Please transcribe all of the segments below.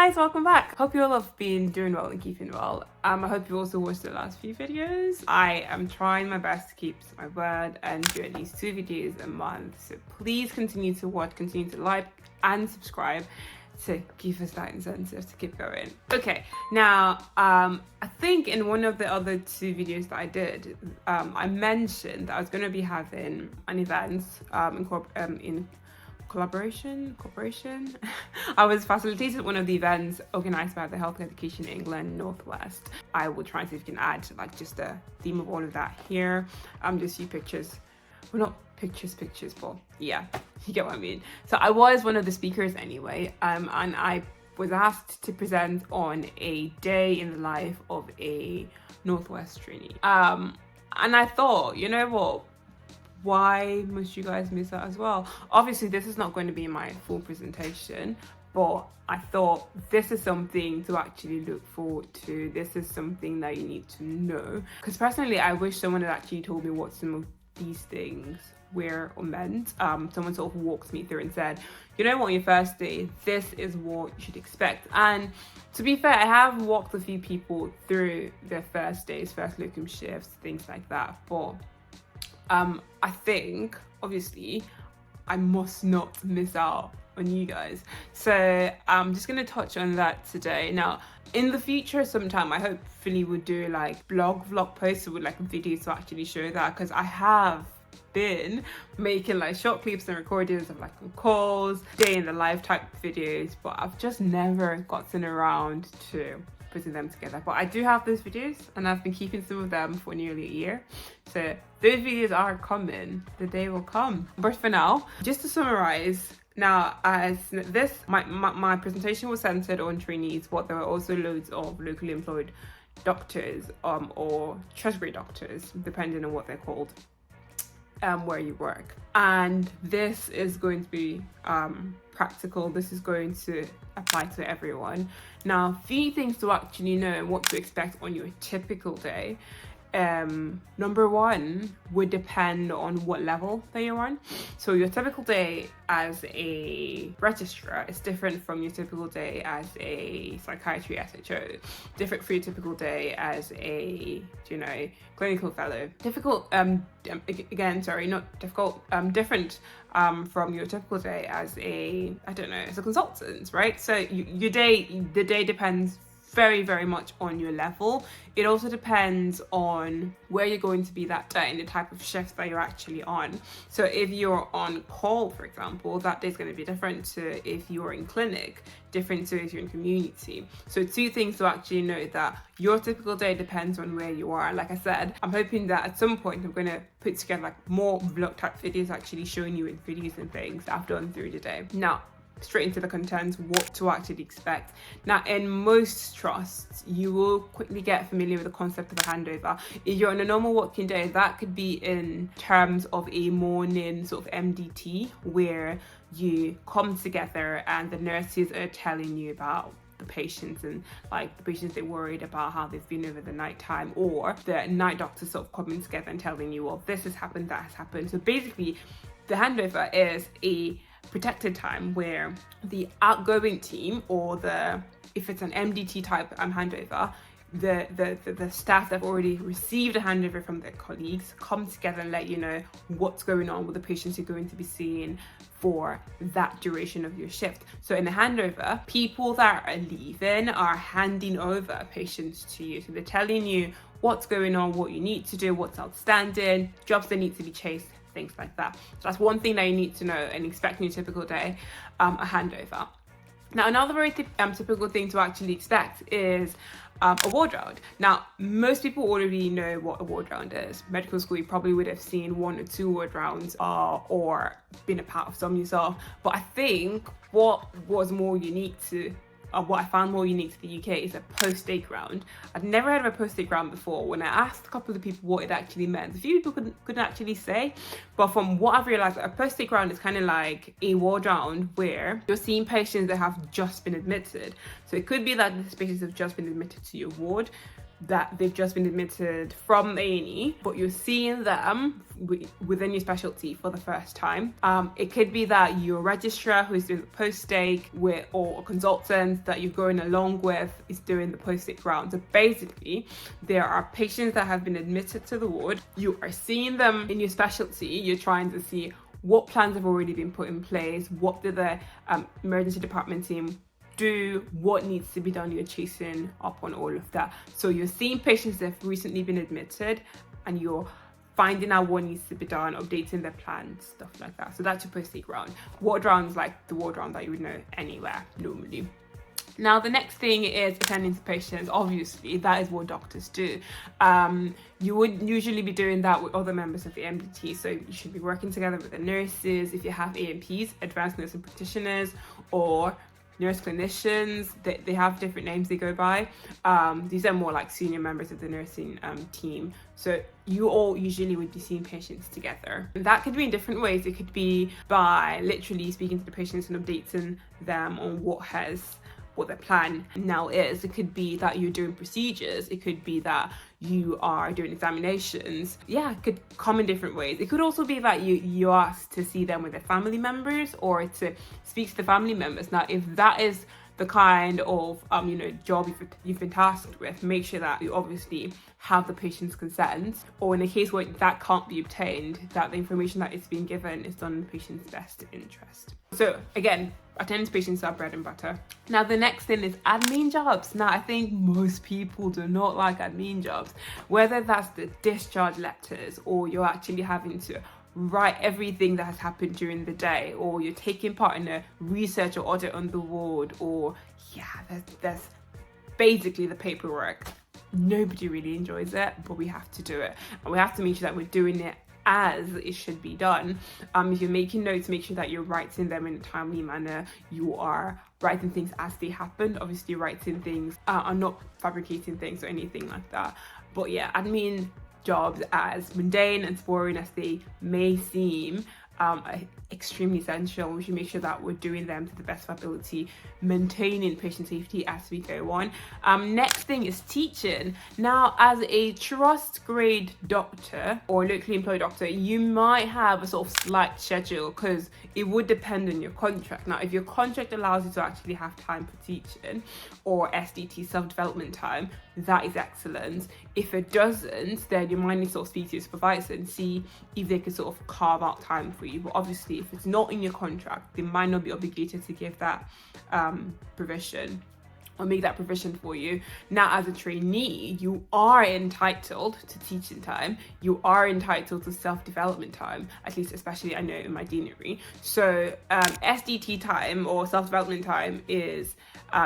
guys, welcome back. Hope you all have been doing well and keeping well. I hope you also watched the last few videos. I am trying my best to keep to my word and do at least 2 videos a month. So please continue to watch, continue to like and subscribe to give us that incentive to keep going. Okay, now I think in one of the other 2 videos that I did, I mentioned that I was going to be having an event in cooperation. I was facilitated one of the events organised by the Health Education England Northwest. I will try and see if we can add like just a theme of all of that here. Just a few pictures. Well, not pictures, but yeah, you get what I mean. So I was one of the speakers anyway, and I was asked to present on a day in the life of a Northwest trainee. And I thought, you know what? Why must you guys miss out as well? Obviously, this is not going to be my full presentation, but I thought this is something to actually look forward to. This is something that you need to know. Because personally, I wish someone had actually told me what some of these things were or meant. Someone sort of walked me through and said, you know what, on your first day, this is what you should expect. And to be fair, I have walked a few people through their first days, first locum shifts, things like that. But I think, obviously, I must not miss out on you guys. So I'm just going to touch on that today. Now, in the future sometime, I hopefully would do like vlog posts with like videos to actually show that, because I have been making like short clips and recordings of like calls, day in the life type videos, but I've just never gotten around to putting them together. But I do have those videos and I've been keeping some of them for nearly a year, so those videos are coming. The day will come. But for now, just to summarize, now as this my presentation was centered on trainees, but there were also loads of locally employed doctors or treasury doctors, depending on what they're called, where you work. And this is going to be practical. This is going to apply to everyone. Now, few things to actually know and what to expect on your typical day. Number one would depend on what level that you're on. So your typical day as a registrar is different from your typical day as a psychiatry SHO, different for your typical day as a, clinical fellow. Different from your typical day as a consultant, right? So the day depends very, very much on your level. It also depends on where you're going to be that day and the type of shift that you're actually on. So if you're on call, for example, that day's going to be different to if you're in clinic, different to if you're in community. So 2 things to actually know, that your typical day depends on where you are. Like I said, I'm hoping that at some point I'm going to put together like more vlog type videos actually showing you in videos and things that I've done through the day. Now, straight into the contents, what to actually expect. Now, in most trusts, you will quickly get familiar with the concept of a handover. If you're on a normal working day, that could be in terms of a morning sort of MDT, where you come together and the nurses are telling you about the patients and like the patients they're worried about, how they've been over the night time, or the night doctors sort of coming together and telling you, well, this has happened, that has happened. So basically, the handover is a protected time where the outgoing team, or if it's an MDT type handover, the staff that have already received a handover from their colleagues come together and let you know what's going on with the patients you're going to be seeing for that duration of your shift. So in the handover, people that are leaving are handing over patients to you. So they're telling you what's going on, what you need to do, what's outstanding, jobs that need to be chased, things like that. So that's one thing that you need to know and expect in your typical day, a handover. Now, another very typical thing to actually expect is a ward round. Now, most people already know what a ward round is. Medical school, you probably would have seen 1 or 2 ward rounds or been a part of some yourself. But I think what I found more unique to the UK is a post-ache round. I'd never heard of a post-ache round before. When I asked a couple of people what it actually meant, a few people couldn't actually say. But from what I've realised, a post-ache round is kind of like a ward round where you're seeing patients that have just been admitted. So it could be that these patients have just been admitted to your ward. that they've just been admitted from A&E, but you're seeing them within your specialty for the first time. It could be that your registrar who's doing the post-stake with, or a consultant that you're going along with is doing the post-stake round. So basically, there are patients that have been admitted to the ward. You are seeing them in your specialty. You're trying to see what plans have already been put in place, what did the emergency department team do, what needs to be done. You're chasing up on all of that. So you're seeing patients that have recently been admitted and you're finding out what needs to be done, updating their plans, stuff like that. So that's your post-stake round. Ward round is like the ward round that you would know anywhere normally. Now, the next thing is attending to patients. Obviously, that is what doctors do. You would usually be doing that with other members of the MDT. So you should be working together with the nurses. If you have ANPs, advanced nursing practitioners, or nurse clinicians, they have different names they go by. These are more like senior members of the nursing team. So you all usually would be seeing patients together. And that could be in different ways. It could be by literally speaking to the patients and updating them on what their plan now is. It could be that you're doing procedures. It could be that you are doing examinations. Yeah, it could come in different ways. It could also be that you ask to see them with their family members or to speak to the family members. Now, if that is the kind of job you've been tasked with, make sure that you obviously have the patient's consent, or in a case where that can't be obtained, that the information that is being given is done in the patient's best interest. So again, attending to patients are bread and butter. Now the next thing is admin jobs. Now I think most people do not like admin jobs, whether that's the discharge letters or you're actually having to write everything that has happened during the day, or you're taking part in a research or audit on the ward, or there's basically the paperwork. Nobody really enjoys it, but we have to do it, and we have to make sure that we're doing it as it should be done. If you're making notes, make sure that you're writing them in a timely manner. You are writing things as they happened. Obviously, writing things are not fabricating things or anything like that. But yeah, admin jobs, as mundane and boring as they may seem, are extremely essential. We should make sure that we're doing them to the best of our ability, maintaining patient safety as we go on. Next thing is teaching. Now, as a trust grade doctor or locally employed doctor, you might have a sort of slight schedule because it would depend on your contract. Now, if your contract allows you to actually have time for teaching or SDT, self-development time, that is excellent. If it doesn't, then you might need to sort of speak to your supervisor and see if they could sort of carve out time for you. But obviously, if it's not in your contract, they might not be obligated to give that provision or make that provision for you. Now, as a trainee, you are entitled to teaching time. You are entitled to self-development time, at least especially I know in my deanery. So SDT time or self-development time is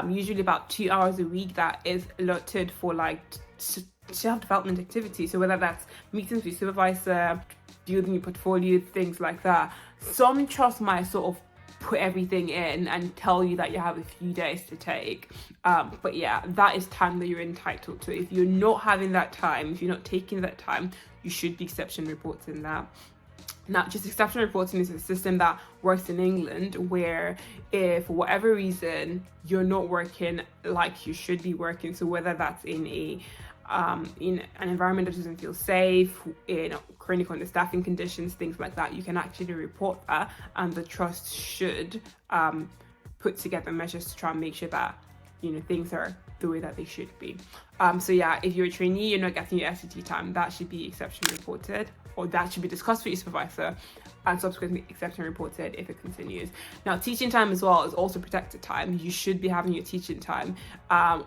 usually about 2 hours a week that is allotted for like self-development activities. So whether that's meetings with your supervisor, building your portfolio, things like that. Some trusts might sort of put everything in and tell you that you have a few days to take. But yeah, that is time that you're entitled to. If you're not having that time, if you're not taking that time, you should be exception reporting that. Now, just exception reporting is a system that works in England where if for whatever reason you're not working like you should be working, so whether that's in an environment that doesn't feel safe, in chronic understaffing conditions, things like that, you can actually report that, and the trust should put together measures to try and make sure that things are the way that they should be. So yeah, if you're a trainee, you're not getting your SDT time, that should be exception reported, or that should be discussed with your supervisor and subsequently exception reported if it continues. Now, teaching time as well is also protected time. You should be having your teaching time.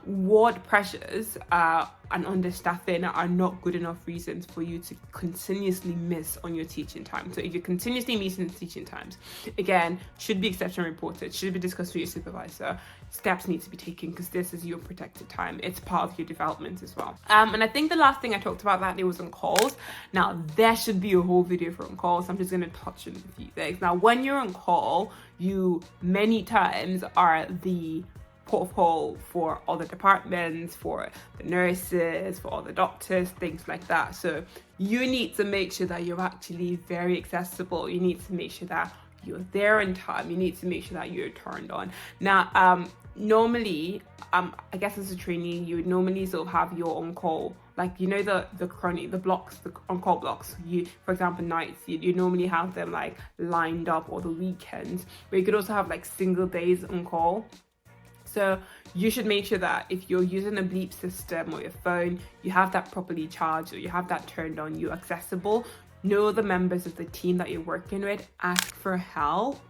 Ward pressures and understaffing are not good enough reasons for you to continuously miss on your teaching time. So if you're continuously missing teaching times, again, should be exception reported, should be discussed with your supervisor. Steps need to be taken because this is your protected time. It's part of your development as well. And I think the last thing I talked about that day was on calls. Now, there should be a whole video for on calls. I'm just going to touch on a few things. Now, when you're on call, you many times are the port of call for other departments, for the nurses, for other doctors, things like that. So you need to make sure that you're actually very accessible. You need to make sure that you're there in time. You need to make sure that you're turned on. Now, normally, I guess as a trainee, you would normally sort of have your on-call, like, you know, the blocks, the on-call blocks. You, for example, nights, you normally have them like lined up, or the weekends, but you could also have like single days on call. So you should make sure that if you're using a bleep system or your phone, you have that properly charged, or you have that turned on, you're accessible. Know the members of the team that you're working with, ask for help.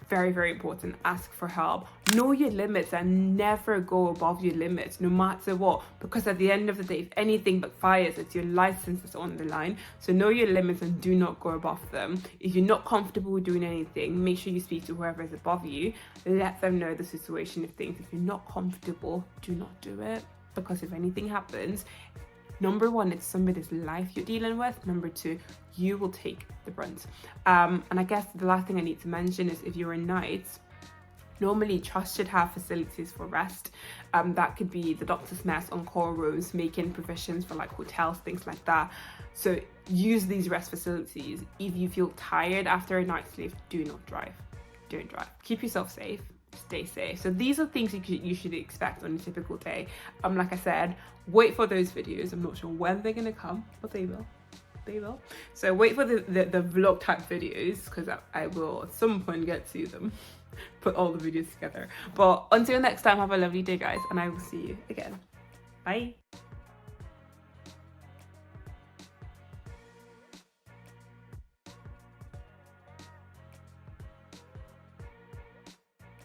Very, very important, ask for help. Know your limits and never go above your limits, no matter what, because at the end of the day, if anything backfires, it's your license that's on the line. So know your limits and do not go above them. If you're not comfortable with doing anything, make sure you speak to whoever is above you. Let them know the situation of things. If you're not comfortable, do not do it, because if anything happens, number one, it's somebody's life you're dealing with. Number two, you will take the brunt. And I guess the last thing I need to mention is, if you're in nights, normally trusts should have facilities for rest. That could be the doctor's mess, on-call rooms, making provisions for like hotels, things like that. So use these rest facilities. If you feel tired after a night's sleep, do not drive. Don't drive. Keep yourself safe. Stay safe. So these are things you should expect on a typical day. Like I said, wait for those videos. I'm not sure when they're gonna come, but they will. So wait for the vlog type videos, because I will at some point get to them, put all the videos together. But until next time, have a lovely day, guys, and I will see you again. Bye.